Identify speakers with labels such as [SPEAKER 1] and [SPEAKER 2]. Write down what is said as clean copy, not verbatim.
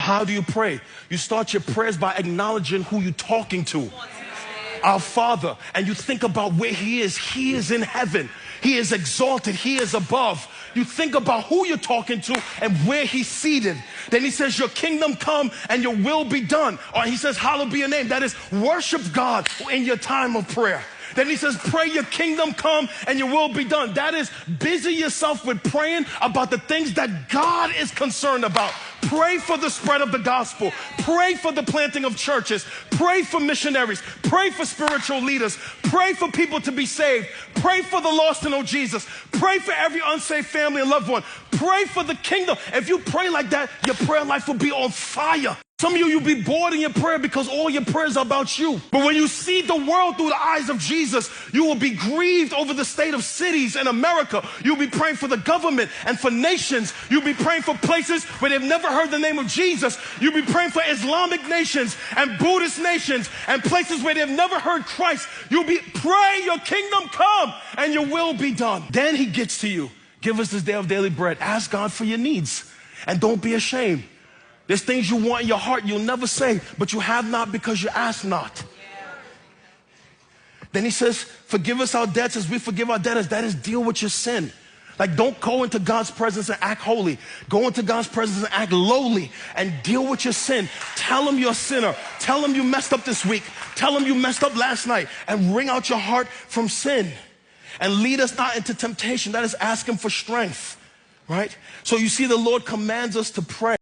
[SPEAKER 1] How do you pray? You start your prayers by acknowledging who you're talking to. Our Father. And you think about where He is. He is in heaven. He is exalted. He is above. You think about who you're talking to and where He's seated. Then He says, your kingdom come and your will be done. Or He says, hallowed be your name. That is, worship God in your time of prayer. Then He says, pray your kingdom come and your will be done. That is, busy yourself with praying about the things that God is concerned about. Pray for the spread of the gospel. Pray for the planting of churches. Pray for missionaries. Pray for spiritual leaders. Pray for people to be saved. Pray for the lost to know Jesus. Pray for every unsaved family and loved one. Pray for the kingdom. If you pray like that, your prayer life will be on fire. Some of you'll be bored in your prayer because all your prayers are about you. But when you see the world through the eyes of Jesus, you will be grieved over the state of cities in America. You'll be praying for the government and for nations. You'll be praying for places where they've never heard the name of Jesus. You'll be praying for Islamic nations and Buddhist nations and places where they've never heard Christ. You'll be praying your kingdom come and your will be done. Then He gets to you. Give us this day of daily bread. Ask God for your needs and don't be ashamed. There's things you want in your heart you'll never say, but you have not because you ask not. Then He says, forgive us our debts as we forgive our debtors. That is, deal with your sin. Like, don't go into God's presence and act holy. Go into God's presence and act lowly and deal with your sin. Tell Him you're a sinner. Tell Him you messed up this week. Tell Him you messed up last night, and wring out your heart from sin. And lead us not into temptation. That is, ask Him for strength, right? So you see, the Lord commands us to pray.